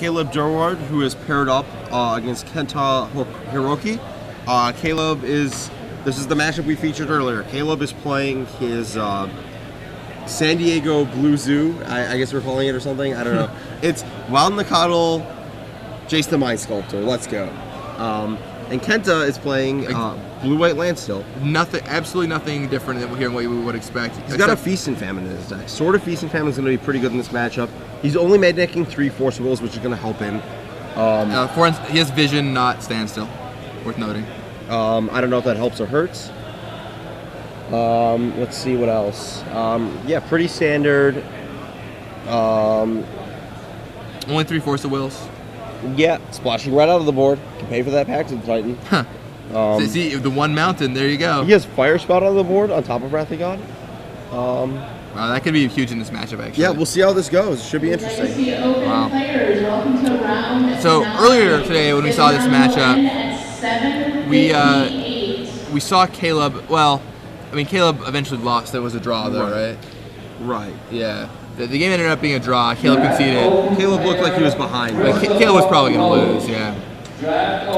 Caleb Durward, who is paired up against Kenta Hiroki. Caleb is, this is the matchup we featured earlier. Caleb is playing his San Diego Blue Zoo, I guess we're calling it or something, I don't know. It's Wild Nakatl, Jace the Mind Sculptor, let's go. And Kenta is playing Blue-White Landstill. Nothing, absolutely nothing different than what we would expect. He's got a Feast and Famine in his deck. Sword of Feast and Famine is going to be pretty good in this matchup. He's only mid-decking 3 Force of Wills, which is going to help him. He has Vision, not Standstill. Worth noting. I don't know if that helps or hurts. Let's see what else. Yeah, pretty standard. Only 3 Force of Wills. Yeah, splashing right out of the board. Can pay for that Paxton Titan. Huh. See, the one mountain, there you go. He has Fire Spout on the board on top of Wrath of God. Wow, that could be huge in this matchup, actually. Yeah, we'll see how this goes. It should be interesting. Wow. So earlier today, when we saw this matchup, we saw Caleb. Well, I mean, Caleb eventually lost. It was a draw, though, right? Right. Yeah. The game ended up being a draw. Caleb conceded. Caleb looked like he was behind. But Caleb was probably going to lose, yeah.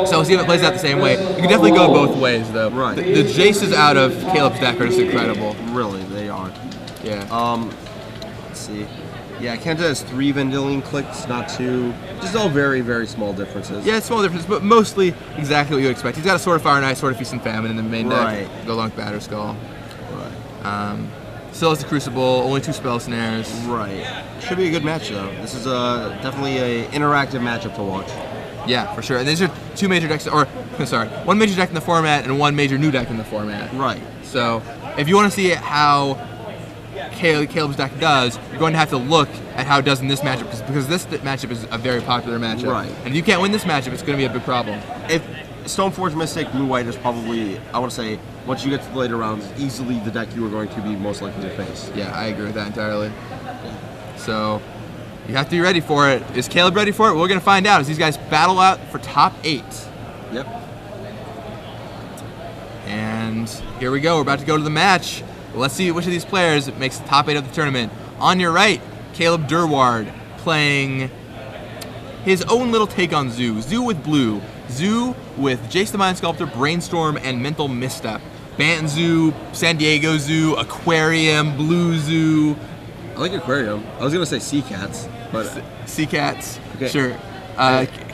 So we'll see if it plays out the same way. You can definitely go both ways, though. Right. The Jaces out of Caleb's deck are just incredible. Really, they are. Yeah. Let's see. Yeah, Kenta has 3 Vendilion clicks, not 2. Just all very, very small differences. Yeah, small differences, but mostly exactly what you expect. He's got a Sword of Fire and Ice, Sword of Feast and Famine in the main deck. Go along with Batterskull. Right. Still has the Crucible, only 2 spell snares. Right. Should be a good match, though. This is definitely an interactive matchup to watch. Yeah, for sure. And these are 2 major decks, or, sorry, 1 major deck in the format and 1 major new deck in the format. Right. So, if you want to see how Caleb's deck does, you're going to have to look at how it does in this matchup, because this matchup is a very popular matchup. Right. And if you can't win this matchup, it's going to be a big problem. If Stoneforge Mystic Blue-White is probably, I want to say, once you get to the later rounds, easily the deck you are going to be most likely to face. Yeah, I agree with that entirely. Yeah. So, you have to be ready for it. Is Caleb ready for it? We're going to find out as these guys battle out for top 8. Yep. And here we go. We're about to go to the match. Let's see which of these players makes the top 8 of the tournament. On your right, Caleb Durward playing his own little take on Zoo. Zoo with blue. Zoo with Jace the Mind Sculptor, Brainstorm, and Mental Misstep. Banton Zoo, San Diego Zoo, Aquarium, Blue Zoo. I like Aquarium. I was going to say Sea Cats, but... Sea Cats, okay. Sure.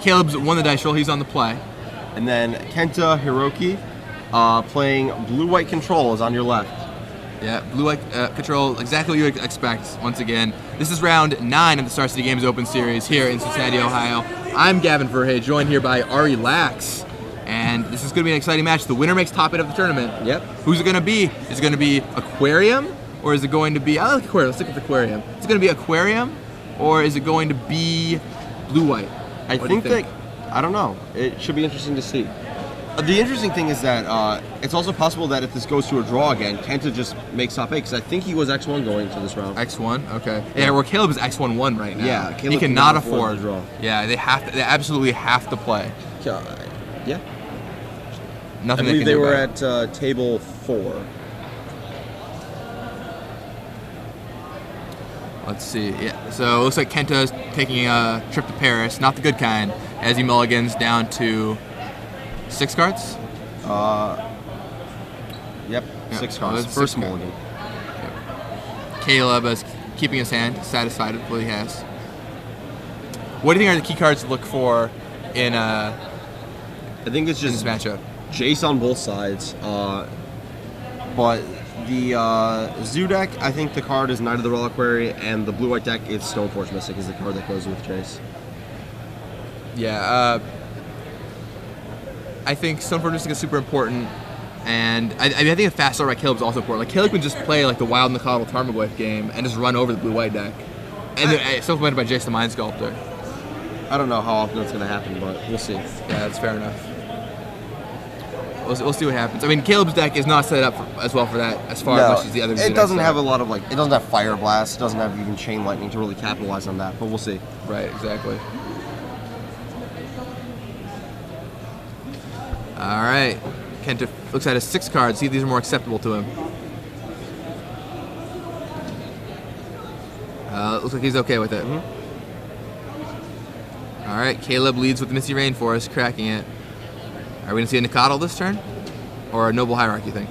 Caleb's won the dice roll. He's on the play. And then Kenta Hiroki playing Blue-White Control is on your left. Yeah, Blue-White Control, exactly what you would expect, once again. This is round 9 of the Star City Games Open Series here in Cincinnati, Ohio. I'm Gavin Verhey, joined here by Ari Lax. And this is going to be an exciting match. The winner makes top 8 of the tournament. Yep. Who's it going to be? Is it going to be Aquarium? Or is it going to be... I like Aquarium. Let's stick with Aquarium. Is it going to be Aquarium? Or is it going to be Blue-White? I think that... I don't know. It should be interesting to see. The interesting thing is that it's also possible that if this goes to a draw again, Kenta just makes top 8, because I think he was X1 going to this round. X1? Okay. Yeah, where Caleb is X1-1 right now. Yeah, Caleb he cannot afford to draw. Yeah, they absolutely have to play. Yeah. Nothing I believe they were about at table 4. Let's see. Yeah. So it looks like Kenta's taking a trip to Paris, not the good kind, as he mulligans down to 6 cards? Yep, 6 cards. First mulligan. Yep. Caleb is keeping his hand, satisfied with what he has. What do you think are the key cards to look for in I think it's just this matchup? Jace on both sides, but the Zoo deck, I think the card is Knight of the Reliquary, and the Blue-White deck, it's Stoneforge Mystic is the card that goes with Jace. Yeah, I think Stoneforge Mystic is super important, and I think a fast start by Caleb is also important. Like, Caleb can just play like the Wild Nakatl Tarmogoyf game and just run over the Blue-White deck, and it's supplemented by Jace the Mind Sculptor. I don't know how often it's going to happen, but we'll see. Yeah, that's fair enough. We'll see what happens. I mean, Caleb's deck is not set up as well for that as much as the other. It doesn't have a lot of, like, it doesn't have Fire Blast, it doesn't have even Chain Lightning to really capitalize on that, but we'll see. Right, exactly. All right. Kenta looks at his 6 cards, see if these are more acceptable to him. Looks like he's okay with it. All right, Caleb leads with the Misty Rainforest, cracking it. Are we going to see a Nikado this turn? Or a Noble Hierarch, you think?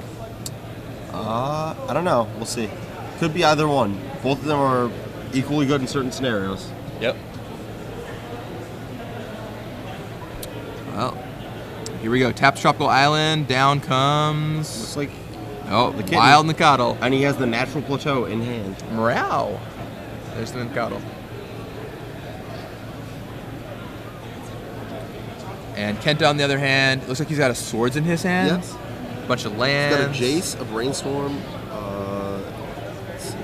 I don't know. We'll see. Could be either one. Both of them are equally good in certain scenarios. Yep. Well, here we go. Taps Tropical Island. Down comes... Looks like... Oh, the kitten. Wild Nikado. And he has the Natural Plateau in hand. Morale. There's the Nikado. And Kenta, on the other hand, looks like he's got a swords in his hands. Yes. A bunch of lands. He's got a Jace, a Brainstorm. Let's see.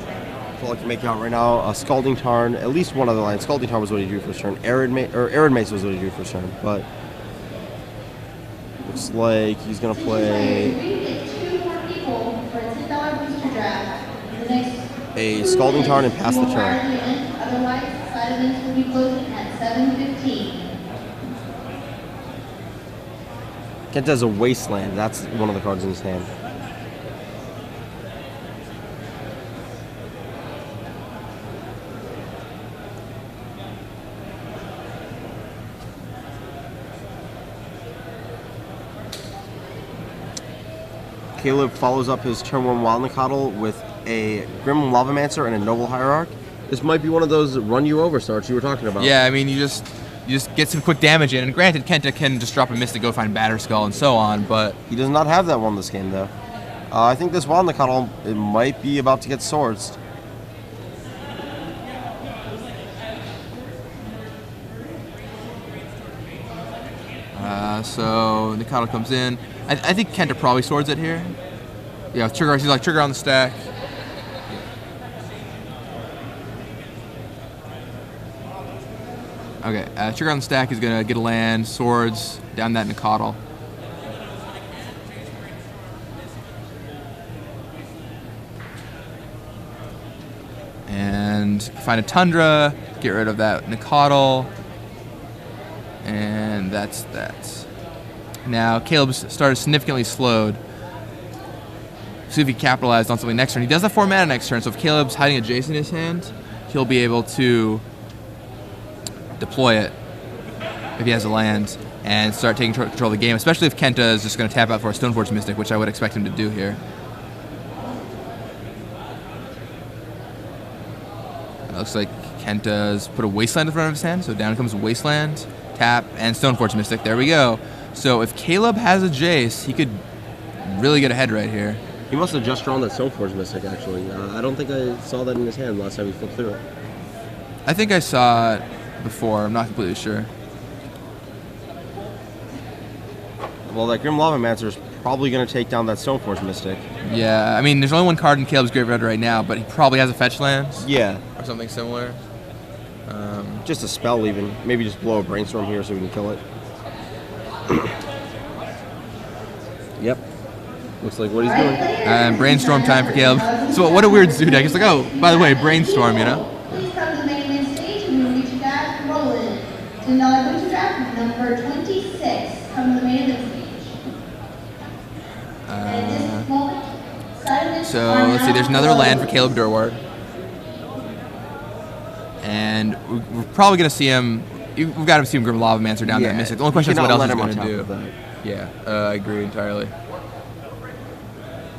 That's all I can make out right now. A Scalding Tarn, at least one other line. Scalding Tarn was what he drew first turn. Arid Mace was what he drew first turn. But looks like he's gonna play a Scalding Tarn and pass the turn. Otherwise, side events will be closing at 7:15. Kenta has a Wasteland. That's one of the cards in his hand. Caleb follows up his turn 1 Wild Nikado with a Grim Lavamancer and a Noble Hierarch. This might be one of those run you over starts you were talking about. Yeah, I mean, you just get some quick damage in. And granted, Kenta can just drop a Mystic, go find Batterskull, and so on, but... He does not have that one this game, though. I think this Wild Nikado, it might be about to get swords. So Nikado comes in. I think Kenta probably swords it here. Yeah, trigger. He's like trigger on the stack. Okay, trigger on the stack is gonna get a land, swords down that Nikado. And find a Tundra, get rid of that Nikado, and that's that. Now Caleb started significantly slowed. See if he capitalized on something next turn. He does have 4 mana next turn, so if Caleb's hiding a Jace in his hand, he'll be able to deploy it if he has a land and start taking control of the game, especially if Kenta is just going to tap out for a Stoneforge Mystic, which I would expect him to do here. It looks like Kenta's put a Wasteland in front of his hand, so down comes Wasteland, tap, and Stoneforge Mystic. There we go. So if Caleb has a Jace, he could really get ahead right here. He must have just drawn that Stoneforge Mystic, actually. I don't think I saw that in his hand last time he flipped through it. I think I saw it before. I'm not completely sure. Well, that Grim Lavamancer is probably going to take down that Stoneforge Mystic. Yeah, I mean, there's only one card in Caleb's graveyard right now, but he probably has a fetch lands. Yeah. Or something similar. Just a spell, even. Maybe just blow a Brainstorm here so we can kill it. Yep. Looks like what he's doing. And Brainstorm time for Caleb. So what a weird zoo deck. It's like, oh, by the way, Brainstorm, you know? Please come to the main event stage and we will get you guys rolling. $10 booster draft number 26. Come to the main event stage. And at this moment, side events So are let's see, now there's another closed. land for Caleb Durward. And we're probably going to see him. We've got to see him Grim Lavamancer down that Mystic. The only question is what else he's going to do. Yeah, I agree entirely.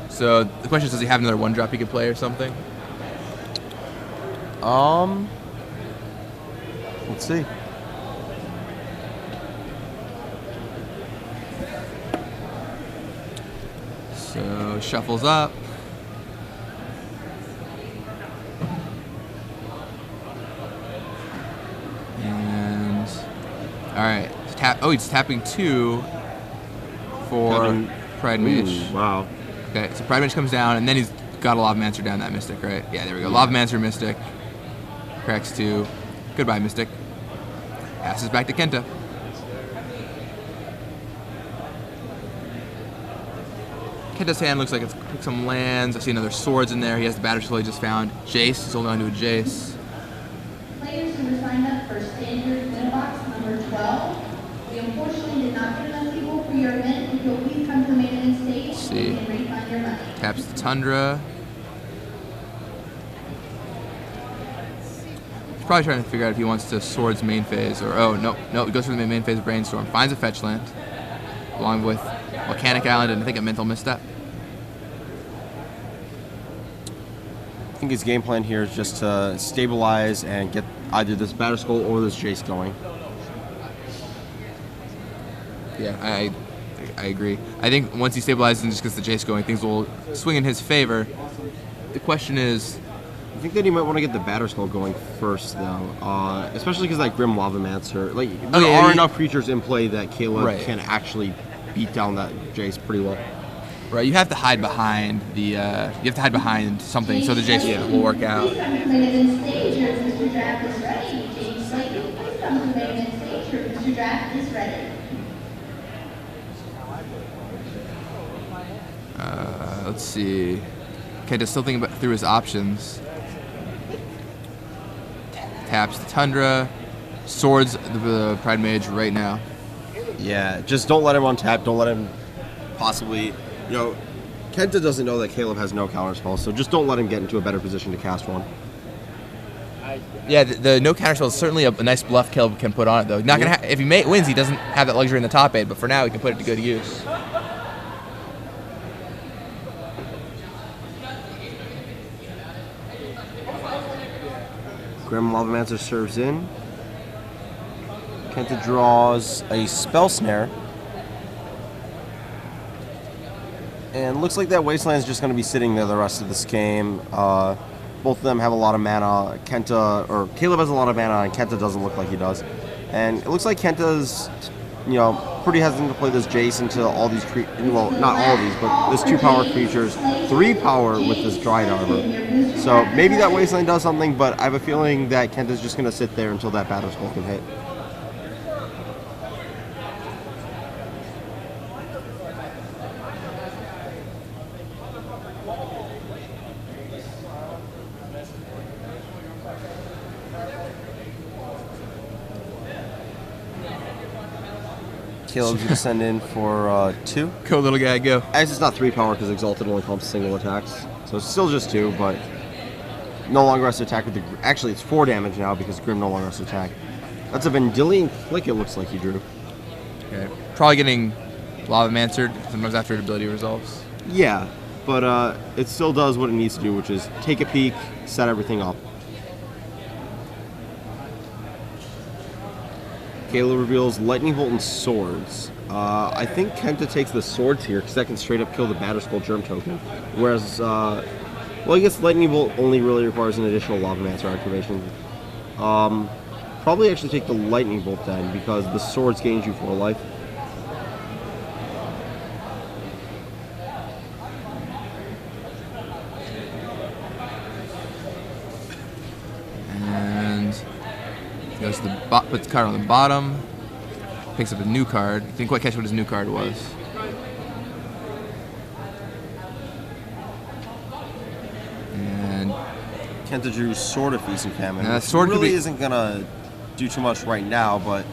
So the question is, does he have another 1-drop he could play or something? Let's see. So shuffles up. And all right, tap. Oh, he's tapping 2 for Pride Mage. Wow. Okay, so Pride Mage comes down, and then he's got a Lavamancer down that Mystic, right? Yeah, there we go. Lavamancer Mystic. Cracks 2. Goodbye, Mystic. Passes back to Kenta. Kenta's hand looks like it's some lands. I see another swords in there. He has the Batterskull he just found. Jace. He's holding on to a Jace. Players who were signed up for standard win box number 12. We unfortunately did not get enough people for your event. If you'll please come to the main event stage, See. you can refund your money. Taps the Tundra. He's probably trying to figure out if he wants to Swords main phase or no, he goes for the main phase Brainstorm, finds a fetch land, along with Volcanic Island and I think a mental misstep. I think his game plan here is just to stabilize and get either this Batter Skull or this Jace going. Yeah, I agree. I think once he stabilizes and just gets the Jace going, things will swing in his favor. The question is, I think that he might want to get the Batter Skull going first, though, especially because that Grim Lavamancer, like there are enough creatures in play that Caleb can actually beat down that Jace pretty well. Right, you have to hide behind something so the Jace will work out. Let's see. Kenta's still thinking through his options. Taps the Tundra, Swords the Pride Mage right now. Yeah, just don't let him untap. Don't let him possibly, Kenta doesn't know that Caleb has no counterspell, so just don't let him get into a better position to cast one. Yeah, the no counterspell is certainly a nice bluff Caleb can put on it, though. Not gonna if he wins, he doesn't have that luxury in the top 8, but for now, he can put it to good use. Grim Lavamancer serves in. Kenta draws a Spell Snare. And looks like that Wasteland is just going to be sitting there the rest of this game. Both of them have a lot of mana. Caleb has a lot of mana, and Kenta doesn't look like he does. And it looks like Kenta's, pretty hesitant to play this Jace into all these well, not all of these, but this 2-power creatures, 3-power with this Dryad Arbor. So maybe that Wasteland does something, but I have a feeling that Kenta's just going to sit there until that Batter Skull can hit. Caleb's going to send in for 2. Go, little guy, go. As it's not 3-power because Exalted only pumps single attacks. So it's still just 2, but no longer has to attack with the... Actually, it's 4 damage now because Grim no longer has to attack. That's a Vendilion Click it looks like he drew. Okay. Probably getting Lavamancered sometimes after an ability resolves. Yeah, but it still does what it needs to do, which is take a peek, set everything up. Caleb reveals Lightning Bolt and Swords. I think Kenta takes the Swords here because that can straight up kill the Batter Skull Germ token. Whereas, I guess Lightning Bolt only really requires an additional Lavamancer activation. Probably actually take the Lightning Bolt then because the Swords gains you 4 life. Goes to puts the card on the bottom, picks up a new card. Didn't quite catch what his new card was. And Kenta drew Sword of Feast and Famine. Now, Sword really isn't going to do too much right now, but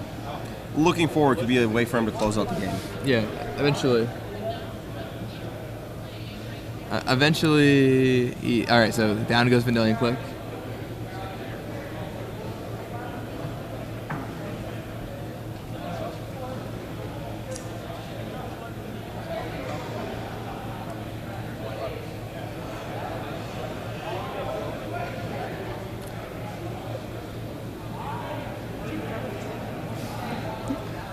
looking forward could be a way for him to close out the game. Yeah, eventually. Alright, so down goes Vendilion Click.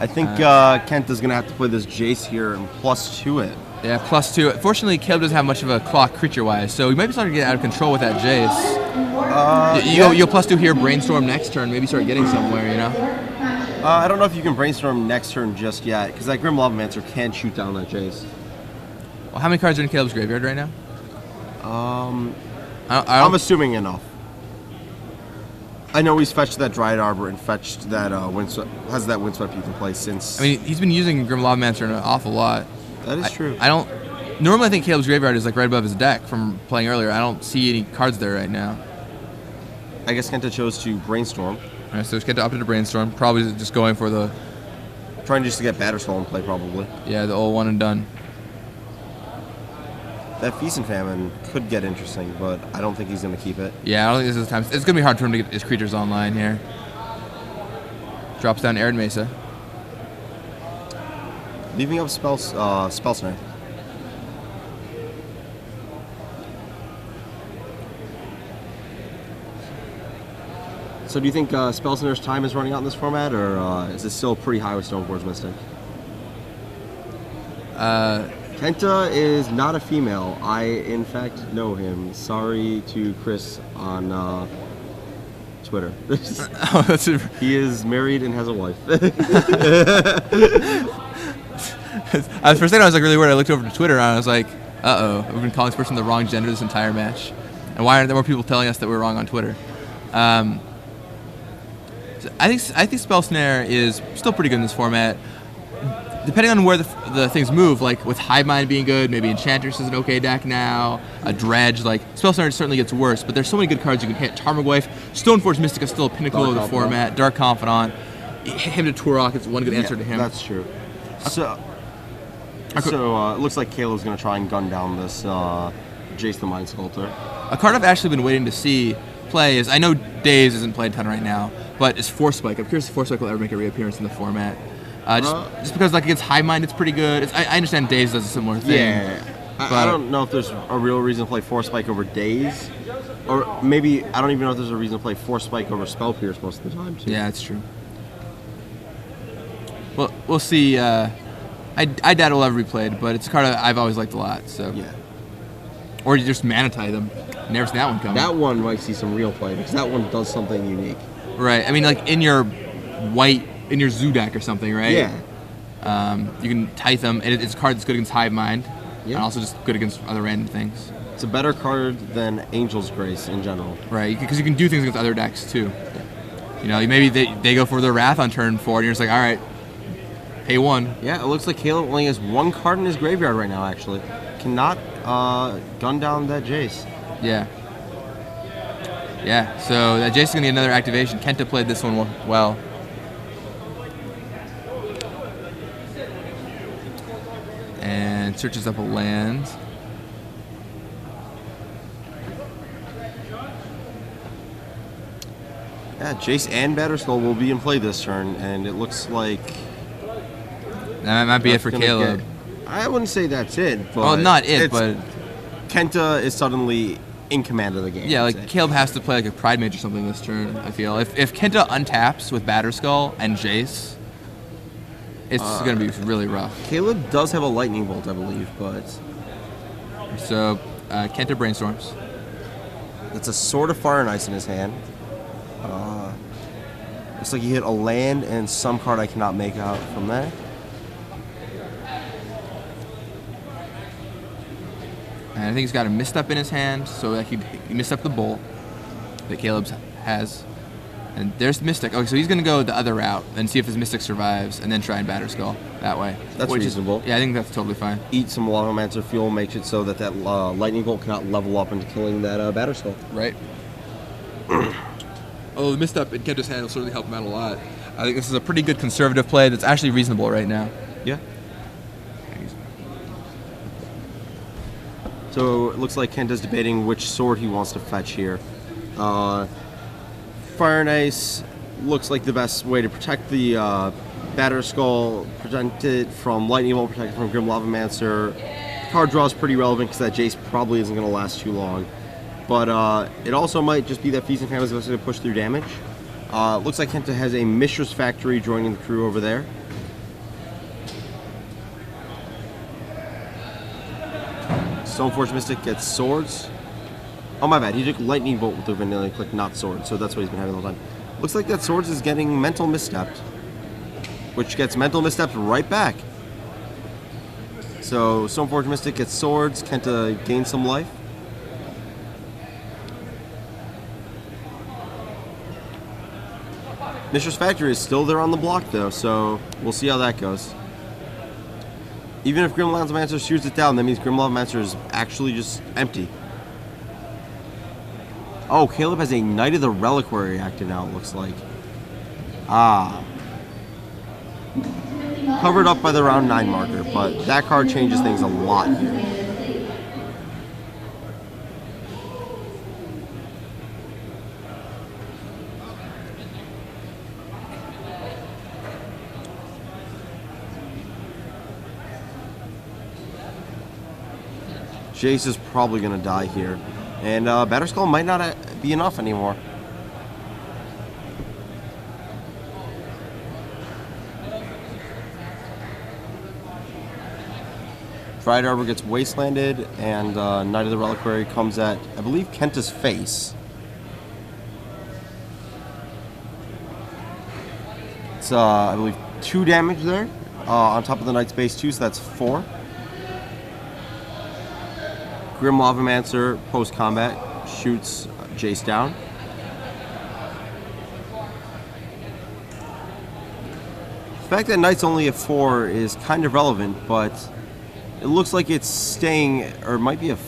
I think Kenta's going to have to play this Jace here and +2 it. Yeah, +2. Fortunately, Caleb doesn't have much of a clock creature-wise, so he might be starting to get out of control with that Jace. You'll +2 here, Brainstorm next turn, maybe start getting somewhere, I don't know if you can Brainstorm next turn just yet, because that Grim Lavamancer can shoot down that Jace. Well, how many cards are in Caleb's graveyard right now? I'm assuming enough. I know he's fetched that Dryad Arbor and fetched that has that Windswept you can play since. I mean, he's been using Grim Lavamancer an awful lot. That is true. Normally I think Caleb's graveyard is like right above his deck from playing earlier. I don't see any cards there right now. I guess Kenta chose to Brainstorm. All right, so Kenta opted to Brainstorm. Probably just going for the... Trying just to get Batter Skull in play, probably. Yeah, the old one and done. that Feast and Famine could get interesting, but I don't think he's going to keep it. Yeah, I don't think this is the time. It's going to be hard for him to get his creatures online here. Drops down Arid Mesa. Leaving up Spell Snare. So do you think Spell Snare's time is running out in this format, or is it still pretty high with Stoneforge Mystic? Kenta is not a female. I, in fact, know him. Sorry to Chris on Twitter. Oh, that's super. He is married and has a wife. I was, for a second, I was like really worried. I looked over to Twitter and I was like, uh-oh, we've been calling this person the wrong gender this entire match. And why aren't there more people telling us that we're wrong on Twitter? So I think Spell Snare is still pretty good in this format. Depending on where the things move, like with Hive Mind being good, maybe Enchantress is an okay deck now, a Dredge, like Spell Snare certainly gets worse, but there's so many good cards you can hit. Tarmogoyf, Stoneforge Mystic is still a pinnacle of the format. Dark Confidant, him to Turok is one good answer to him. That's true. So it looks like Caleb's going to try and gun down this Jace the Mind Sculptor. A card I've actually been waiting to see play is, I know Daze isn't played a ton right now, but is Force Spike. I'm curious if Force Spike will ever make a reappearance in the format. Just because like against Hive Mind, it's pretty good. I understand Daze does a similar thing. Yeah, I don't know if there's a real reason to play Force Spike over Daze, or maybe I don't even know if there's a reason to play Force Spike over Spell Pierce most of the time too. Yeah, that's true. Well, we'll see. I doubt it'll ever be played, but it's a card I've always liked a lot. So yeah. Or you just Mana-Tie them. Never seen that one coming. That one might see some real play because that one does something unique. Right. I mean, like in your Zoo deck or something, right? Yeah. You can Tithe them, and it's a card that's good against Hive Mind, and also just good against other random things. It's a better card than Angel's Grace in general. Right, because you can do things against other decks too. You know, maybe they go for their Wrath on turn 4, and you're just like, all right, pay 1. Yeah, it looks like Caleb only has 1 card in his graveyard right now, actually. Cannot gun down that Jace. Yeah. Yeah, so that Jace is going to get another activation. Kenta played this one well. And searches up a land. Yeah, Jace and Batterskull will be in play this turn, and it looks like that might be it for Caleb. I wouldn't say that's it, but well, not it, but Kenta is suddenly in command of the game. Yeah, like Caleb has to play like a Pride Mage or something this turn, I feel. If Kenta untaps with Batterskull and Jace, it's going to be really rough. Caleb does have a Lightning Bolt, I believe, but so Kenta brainstorms. That's a Sword of Fire and Ice in his hand. Looks like he hit a land and some card I cannot make out from there. And I think he's got a Misstep in his hand, so that he Misstep the Bolt that Caleb has. And there's the Mystic. Okay, so he's going to go the other route and see if his Mystic survives, and then try and Batterskull that way. That's reasonable. Yeah, I think that's totally fine. Eat some Lavamancer fuel makes it so that Lightning Bolt cannot level up into killing that Batterskull. Right. Oh, the Misstep in Kenta's hand will certainly help him out a lot. I think this is a pretty good conservative play that's actually reasonable right now. Yeah. So it looks like Kenta's debating which sword he wants to fetch here. Fire and Ice looks like the best way to protect the Batterskull, protect it from Lightning Bolt, protect it from Grim Lavamancer. Card draw is pretty relevant because that Jace probably isn't going to last too long. But it also might just be that Feast and Famine is going to push through damage. Looks like Kenta has a Mishra's Factory joining the crew over there. Stoneforge Mystic gets swords. Oh, my bad. He took Lightning Bolt with the Vanilla Click, not Sword, so that's what he's been having the whole time. Looks like that Swords is getting Mental Misstepped, which gets Mental Misstepped right back. So Stoneforge Mystic gets Swords. Kenta gains some life. Mishra's Factory is still there on the block, though, so we'll see how that goes. Even if Grim Lavamancer shoots it down, that means Grim Lavamancer is actually just empty. Oh, Caleb has a Knight of the Reliquary active now, it looks like. Ah. Covered up by the round 9 marker, but that card changes things a lot here. Jace is probably going to die here. And Batterskull might not be enough anymore. Dryad Arbor gets wastelanded, and Knight of the Reliquary comes at, I believe, Kenta's face. It's, I believe, 2 damage there on top of the Knight's base 2, so that's 4. Grim Lavamancer, post-combat, shoots Jace down. The fact that Knight's only a 4 is kind of relevant, but it looks like it's staying, or it might have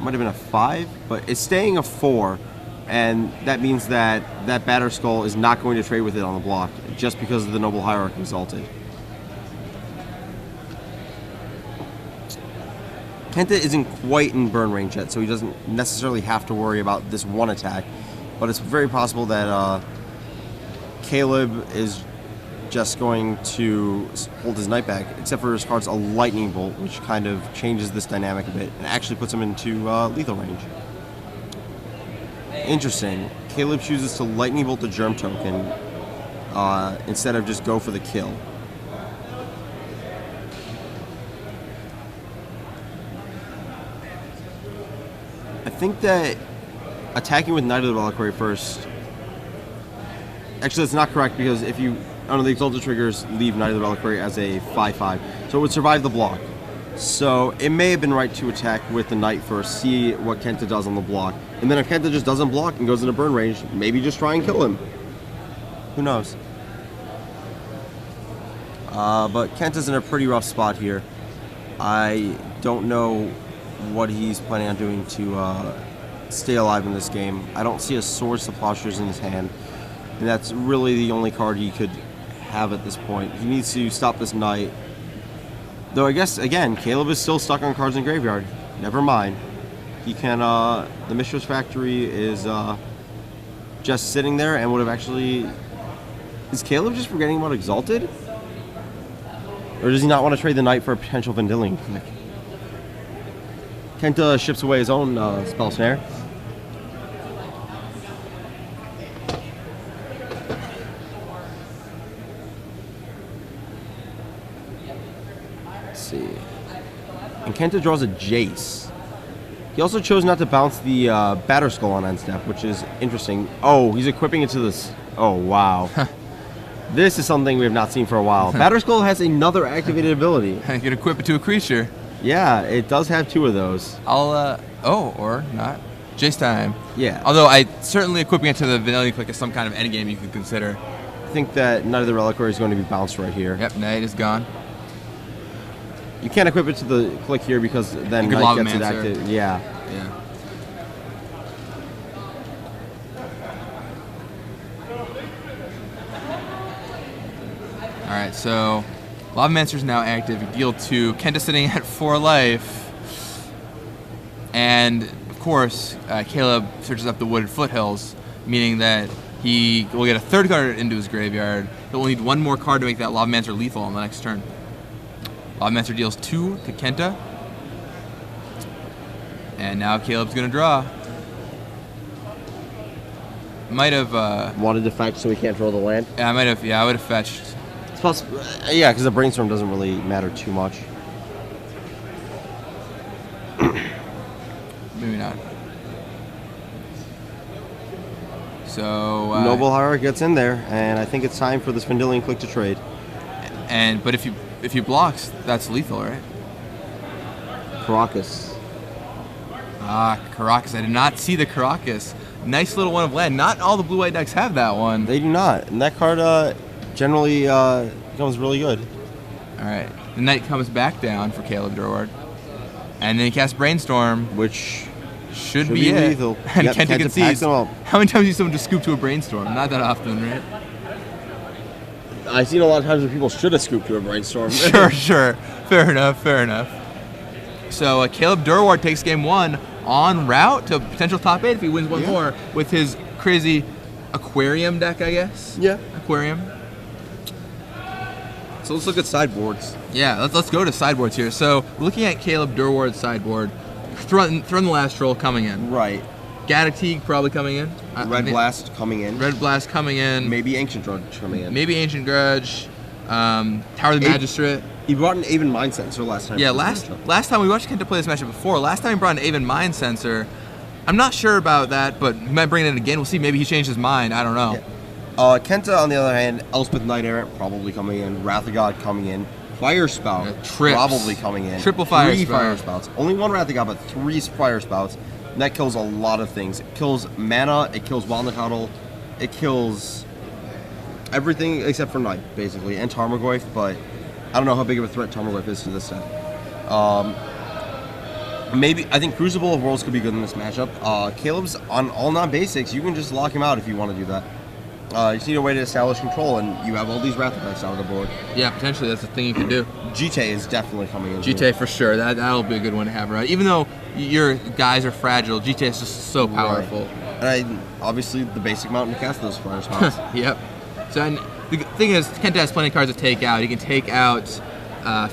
been a 5, but it's staying a 4, and that means that that Batterskull is not going to trade with it on the block, just because of the Noble Hierarch exalted. Kenta isn't quite in burn range yet, so he doesn't necessarily have to worry about this one attack, but it's very possible that Caleb is just going to hold his Knight back, except for his card's a Lightning Bolt, which kind of changes this dynamic a bit and actually puts him into lethal range. Interesting. Caleb chooses to Lightning Bolt the Germ token instead of just go for the kill. I think that attacking with Knight of the Reliquary first... Actually, that's not correct, because if you, under the Exalted triggers, leave Knight of the Reliquary as a 5/5, so it would survive the block. So it may have been right to attack with the Knight first, see what Kenta does on the block, and then if Kenta just doesn't block and goes into burn range, maybe just try and kill him. Who knows? But Kenta's in a pretty rough spot here. I don't know what he's planning on doing to stay alive in this game. I don't see a Swords to Plowshares in his hand, and that's really the only card he could have at this point. He needs to stop this Knight. Though I guess, again, Caleb is still stuck on cards in Graveyard. Never mind. He can, the Mishra's Factory is just sitting there and would have actually... Is Caleb just forgetting about Exalted? Or does he not want to trade the Knight for a potential Vendilion click? Kenta ships away his own Spell Snare. Let's see. And Kenta draws a Jace. He also chose not to bounce the Batterskull on end step, which is interesting. Oh, he's equipping it to this. Oh, wow. This is something we have not seen for a while. Batterskull has another activated ability. You can equip it to a creature. Yeah, it does have 2 of those. Or not. Jace time. Yeah. Although certainly equipping it to the Vanilla click is some kind of endgame you could consider. I think that Knight of the Reliquary is going to be bounced right here. Yep, Knight is gone. You can't equip it to the click here because then Knight gets it active. Yeah. Yeah. Alright, so Lavamancer's now active. You deal 2. Kenta sitting at 4 life. And, of course, Caleb searches up the Wooded Foothills, meaning that he will get a 3rd card into his graveyard. He'll need 1 more card to make that Lavamancer lethal on the next turn. Lavamancer deals 2 to Kenta. And now Caleb's going to draw. Might have... wanted to fetch so he can't draw the land? Yeah, I would have fetched. It's possible, yeah, because the Brainstorm doesn't really matter too much. Maybe not. So... Noble Hierarch gets in there, and I think it's time for this Vendilion click to trade. But if he blocks, that's lethal, right? Caracas. Caracas. I did not see the Caracas. Nice little one of land. Not all the blue-white decks have that one. They do not, and that card generally becomes really good. All right. The Knight comes back down for Caleb Durward. And then he casts Brainstorm, which should be it. Lethal. And Yep, Kenta concedes. How many times do you see someone just scoop to a Brainstorm? Not that often, right? I've seen a lot of times where people should have scooped to a Brainstorm. Sure. Fair enough. So Caleb Durward takes game 1 en route to potential top 8 if he wins one more with his crazy Aquarium deck, I guess. Yeah. Aquarium. So let's look at sideboards. Yeah, let's go to sideboards here. So looking at Caleb Durward's sideboard, Throwing the last troll coming in. Right. Gaddock probably coming in. Red Blast coming in. Red Blast coming in. Maybe Ancient Grudge coming in. Maybe Ancient Grudge. Tower of the Magistrate. He brought an Aven Mind Sensor last time. Yeah, last time we watched Kenta play this matchup before. Last time he brought an Aven Mind Sensor. I'm not sure about that, but he might bring it in again. We'll see. Maybe he changed his mind. I don't know. Yeah. Kenta, on the other hand, Elspeth Knight Errant probably coming in. Wrath of God coming in. Fire Spout probably coming in. Triple Fire Three Spout. Fire Spouts. Only one Wrath of God, but 3 Fire Spouts. And that kills a lot of things. It kills mana. It kills Walnut It kills everything except for Knight, basically, and Tarmogoyf, but I don't know how big of a threat Tarmogoyf is to this set. Maybe I think Crucible of Worlds could be good in this matchup. Caleb's on all non-basics. You can just lock him out if you want to do that. You just need a way to establish control, and you have all these Wrath effects out of the board. Yeah, potentially that's the thing you can do. GT is definitely coming in. GT for sure. That'll be a good one to have, right? Even though your guys are fragile, GT is just so powerful. Right. And obviously the basic mountain to cast those fire spots. Yep. So and the thing is, Kenta has plenty of cards to take out. He can take out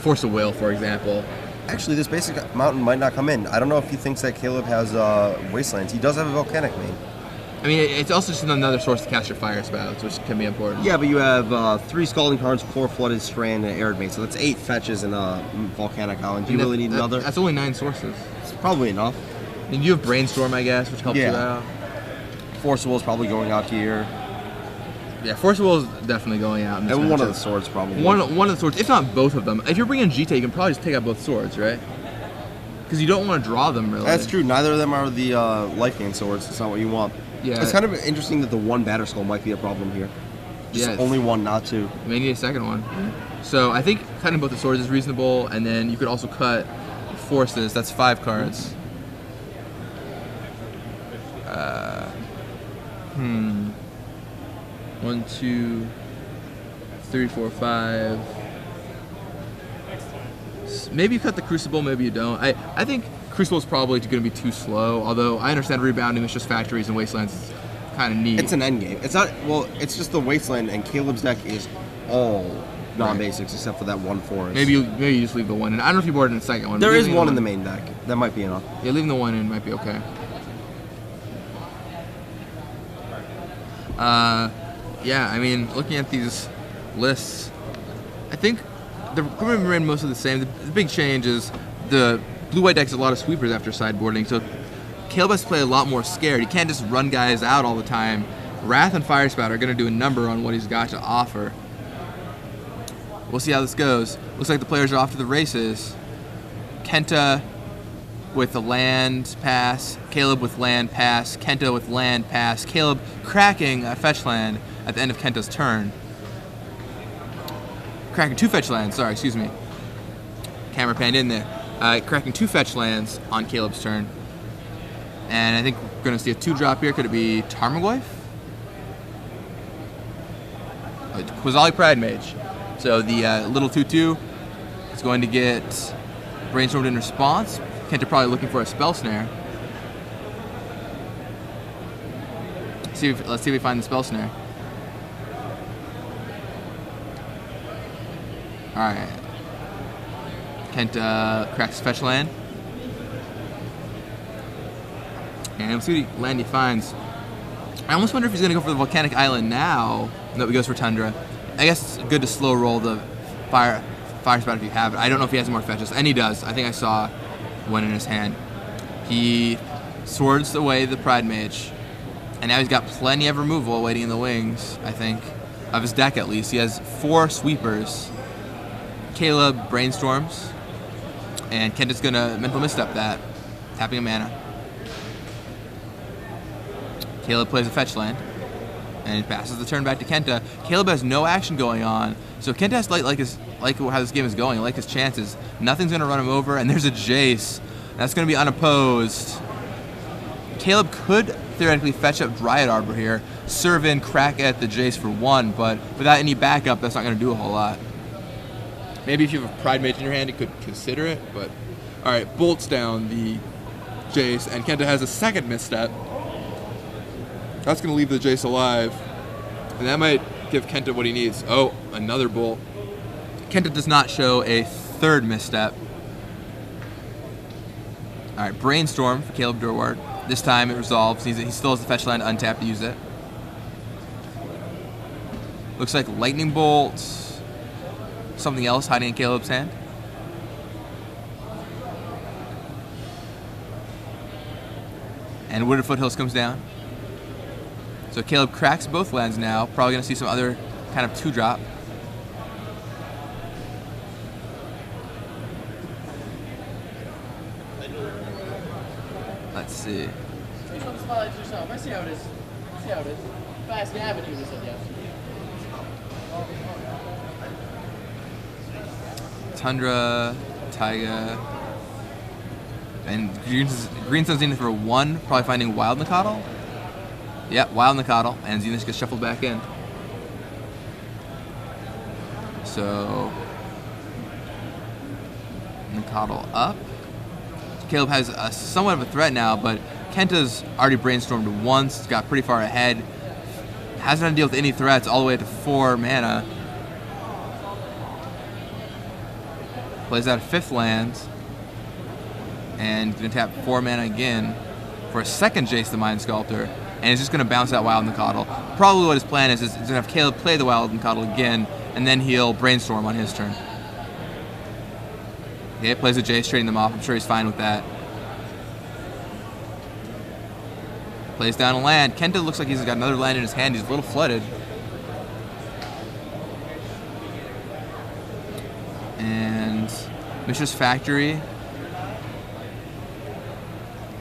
Force of Will, for example. Actually, this basic mountain might not come in. I don't know if he thinks that Caleb has Wastelands. He does have a Volcanic main. I mean, it's also just another source to cast your Fire Spouts, which can be important. Yeah, but you have 3 Scalding Cards, 4 Flooded Strand, and Arid Mate. So that's 8 fetches in Volcanic Island. Do you really need another? That's only 9 sources. It's probably enough. And you have Brainstorm, I guess, which helps you out. Force of Will is probably going out here. Yeah, Force of Will is definitely going out in this And one matchup. of the swords, probably. One of the swords, if not both of them. If you're bringing GT, you can probably just take out both swords, right? Because you don't want to draw them, really. That's true. Neither of them are the life gain swords. It's not what you want. Yeah. It's kind of interesting that the one Batter Skull might be a problem here. Just only one, not 2. You may need a second one. So I think cutting both the swords is reasonable, and then you could also cut forces. That's 5 cards. 1, 2, 3, 4, 5. Maybe you cut the Crucible, maybe you don't. I think Crucible is probably going to be too slow, although I understand rebounding is just factories and wastelands is kind of neat. It's an end game. It's not, well, it's just the wasteland, and Caleb's deck is all non-basics except for that one forest. Maybe you just leave the one in. I don't know if you board in the second one. There is one in the main deck. That might be enough. Yeah, leaving the one in might be okay. Yeah, I mean, looking at these lists, I think they're going to remain mostly the same. The big change is the blue-white deck has a lot of sweepers after sideboarding, so Caleb has to play a lot more scared. He can't just run guys out all the time. Wrath and Fire Spout are going to do a number on what he's got to offer. We'll see how this goes. Looks like the players are off to the races. Kenta with the land pass, Caleb with land pass, Kenta with land pass, Caleb cracking a fetch land at the end of Kenta's turn. Cracking 2 fetch lands, sorry, excuse me. Camera panned in there. Cracking 2 fetch lands on Caleb's turn. And I think we're going to see a 2-drop here. Could it be Tarmogoyf? Quasali Pride Mage. So the little 2/2 is going to get brainstormed in response. Kenta probably looking for a Spell Snare. Let's see if we find the Spell Snare. Alright. Kenta cracks fetch land. And let's see what land he finds. I almost wonder if he's going to go for the Volcanic Island now. No, he goes for Tundra. I guess it's good to slow roll the Fire Spout if you have it. I don't know if he has more fetches. And he does. I think I saw one in his hand. He swords away the Pride Mage. And now he's got plenty of removal waiting in the wings, I think. Of his deck, at least. He has 4 sweepers. Caleb brainstorms. And Kenta's going to mental misstep that. Tapping a mana. Caleb plays a fetch land. And passes the turn back to Kenta. Caleb has no action going on. So Kenta has to like how this game is going, like his chances. Nothing's going to run him over. And there's a Jace. That's going to be unopposed. Caleb could theoretically fetch up Dryad Arbor here, serve in, crack at the Jace for 1, but without any backup, that's not going to do a whole lot. Maybe if you have a Pride Mage in your hand, you could consider it, but... Alright, bolts down the Jace, and Kenta has a second misstep. That's going to leave the Jace alive, and that might give Kenta what he needs. Oh, another bolt. Kenta does not show a third misstep. All right, Brainstorm for Caleb Durward. This time it resolves. He still has the fetch land untapped to use it. Looks like Lightning Bolt. Something else hiding in Caleb's hand. And Wooded Foothills comes down. So Caleb cracks both lands now. Probably going to see some other kind of 2-drop. Let's see. Please don't spotlight yourself. I see how it is. I see how it is. Fast Avenue, he said yes. Tundra, Taiga, and Green Sun's in for 1, probably finding Wild Nakatl. Yep, Wild Nakatl, and Zenith gets shuffled back in. So, Nakatl up. Caleb has somewhat of a threat now, but Kenta's already brainstormed once, got pretty far ahead. Hasn't had to deal with any threats all the way to 4 mana. Plays out a 5th land, and gonna tap 4 mana again for a second Jace the Mind Sculptor, and he's just gonna bounce out Wild Nakatl. Probably what his plan is gonna have Caleb play the Wild Nakatl again, and then he'll brainstorm on his turn. Okay, plays a Jace, trading them off. I'm sure he's fine with that. Plays down a land. Kenta looks like he's got another land in his hand. He's a little flooded. And Mishra's Factory.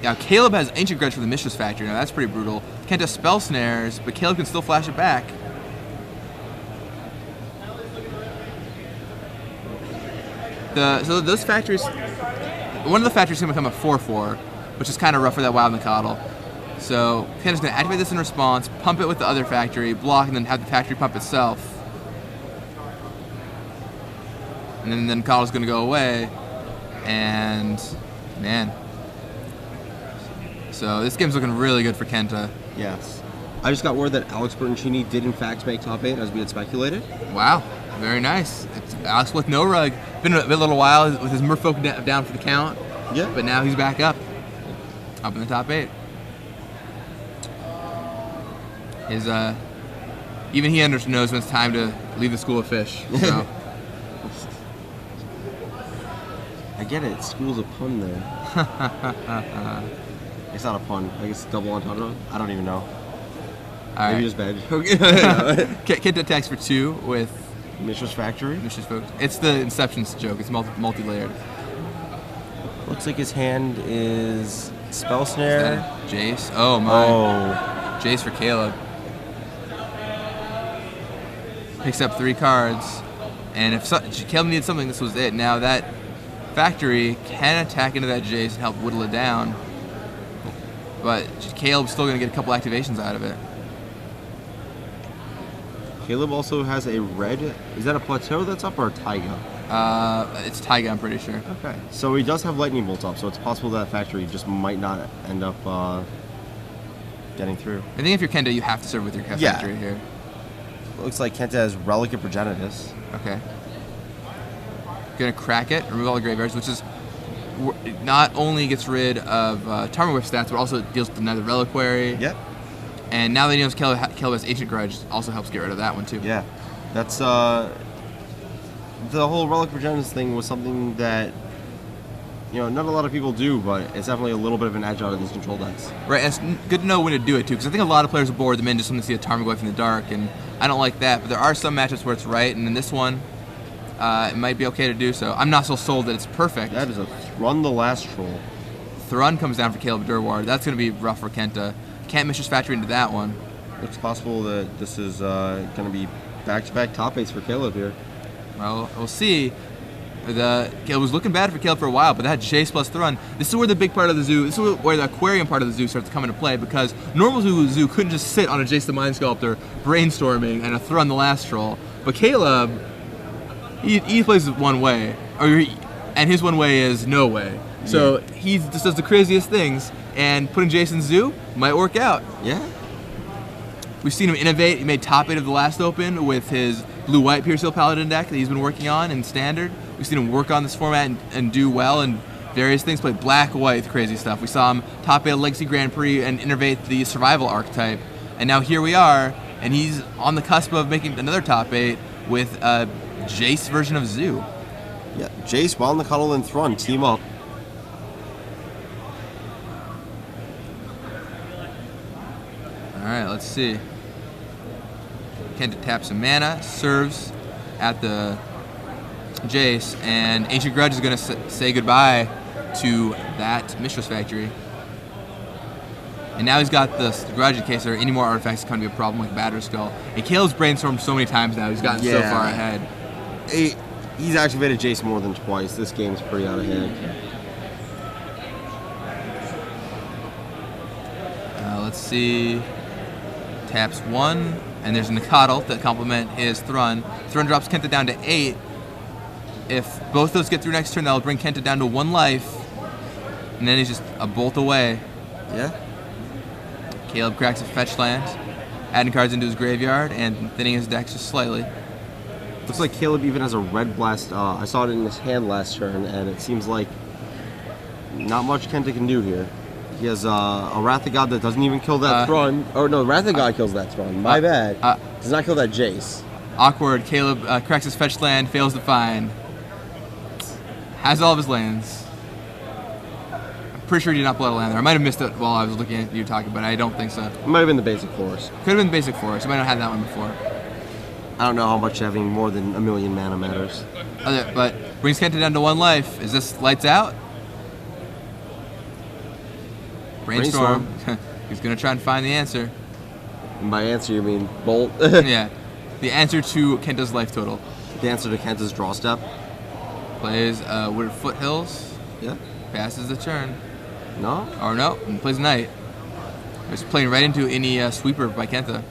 Now Caleb has Ancient Grudge for the Mishra's Factory. Now that's pretty brutal. Kenta spell snares, but Caleb can still flash it back. So those factories, one of the factories is going to become a 4/4, which is kind of rough for that Wild Nakatl. So Kenta's going to activate this in response, pump it with the other factory, block, and then have the factory pump itself. And then Nakatle's going to go away, and man. So this game's looking really good for Kenta. Yes. I just got word that Alex Bertoncini did in fact make top 8 as we had speculated. Wow, very nice. It's Alex with no rug. Been a little while with his Merfolk down for the count. Yeah. But now he's back up in the top 8. His even he knows when it's time to leave the school of fish. So. I get it. School's a pun there. It's not a pun. I guess double entendre. I don't even know. All Maybe right. just bad. Kenta attacks for 2 with Mishra's Factory. Mishra's Folk. It's the Inception joke. It's multi-layered. Looks like his hand is Spell Is Snare. that a Jace? Oh my. Oh. Jace for Caleb. Picks up 3 cards. And if Caleb needed something, this was it. Now that factory can attack into that Jace and help whittle it down. But Caleb's still going to get a couple activations out of it. Caleb also has a red. Is that a Plateau that's up or a Taiga? It's Taiga, I'm pretty sure. Okay. So he does have Lightning Bolts up, so it's possible that factory just might not end up getting through. I think if you're Kenta, you have to serve with your factory here. Looks like Kenta has Relic of Progenitus. Okay. Gonna crack it, remove all the graveyards, which is not only gets rid of Tarmogoyf stats, but also deals with another Reliquary. Yep. And now that he knows Caleb has Ancient Grudge, also helps get rid of that one too. Yeah. That's the whole Relic of Progenitus thing was something that not a lot of people do, but it's definitely a little bit of an edge out of these control decks. Right, and it's good to know when to do it too, because I think a lot of players will board them in just when they see a Tarmogoyf in the dark, and I don't like that. But there are some matchups where it's right, and in this one, it might be okay to do so. I'm not so sold that it's perfect. That is a Run the Last Troll. Thrun comes down for Caleb Durward. That's going to be rough for Kenta. Can't Mishra's Factory into that one. It's possible that this is going to be back-to-back top 8s for Caleb here. Well, we'll see. It was looking bad for Caleb for a while, but that Jace plus Thrun, this is where the big part of the zoo, this is where the aquarium part of the zoo starts to come into play, because normal zoo couldn't just sit on a Jace the Mind Sculptor brainstorming and a Thrun the Last Troll. But Caleb, he plays it one way, and his one way is no way. So he just does the craziest things, and putting Jason's zoo might work out. Yeah. We've seen him innovate. He made top 8 of the last Open with his blue-white Pierce Hill Paladin deck that he's been working on in Standard. We've seen him work on this format and do well, and various things, played black, white, crazy stuff. We saw him top 8 Legacy Grand Prix and innovate the survival archetype. And now here we are, and he's on the cusp of making another top 8 with a Jace version of Zoo. Yeah, Jace, Wild in the Cuddle, and Thrun team up. Alright, let's see. Kenta taps some mana, serves at the Jace, and Ancient Grudge is going to say goodbye to that Mistress Factory. And now he's got the Grudge in case there are any more artifacts that can be a problem, like Batter Skull. And Caleb's brainstormed so many times now, he's gotten so far ahead. He's activated Jace more than twice. This game's pretty out of hand. Let's see. Taps 1, and there's a Nikadal to complement his Thrun. Thrun drops Kenta down to 8. If both those get through next turn, that'll bring Kenta down to 1 life. And then he's just a bolt away. Yeah. Caleb cracks a fetch land, adding cards into his graveyard and thinning his deck just slightly. Looks like Caleb even has a Red Blast. I saw it in his hand last turn, and it seems like not much Kenta can do here. He has a Wrath of God that doesn't even kill that Thrun. Or no, Wrath of God kills that Thrun. My bad. Does not kill that Jace. Awkward. Caleb cracks his fetch land, fails to find. Has all of his lands. I'm pretty sure he did not pull out a land there. I might have missed it while I was looking at you talking, but I don't think so. It might have been the Basic Forest. Could have been Basic Forest. I might not have had that one before. I don't know how much having more than 1 million mana matters. But brings Kenta down to 1 life. Is this lights out? Brainstorm. He's going to try and find the answer. And by answer, you mean Bolt? Yeah. The answer to Kenta's life total. The answer to Kenta's draw step? Plays Wooded Foothills. Yeah. Passes the turn. No? Or no, and plays Knight. Just playing right into any sweeper by Kenta.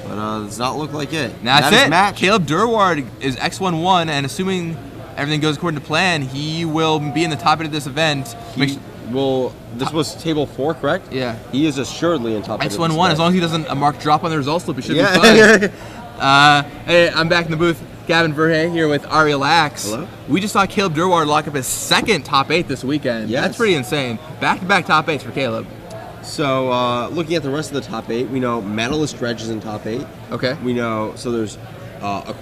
But does not look like it. That's that it. Match. Caleb Durward is X11, and assuming everything goes according to plan, he will be in the top 8 of this event. This was table 4, correct? Yeah. He is assuredly in top 8 of this X11, event. as long as he doesn't mark drop on the result slip, he should be fine. Hey, I'm back in the booth. Gavin Verhey here with Ari Lax. Hello. We just saw Caleb Durward lock up his 2nd top 8 this weekend. Yes. That's pretty insane. Back-to-back top 8s for Caleb. So, looking at the rest of the top 8, we know Manaless Dredge is in top 8. Okay. We know, so there's Aquarium.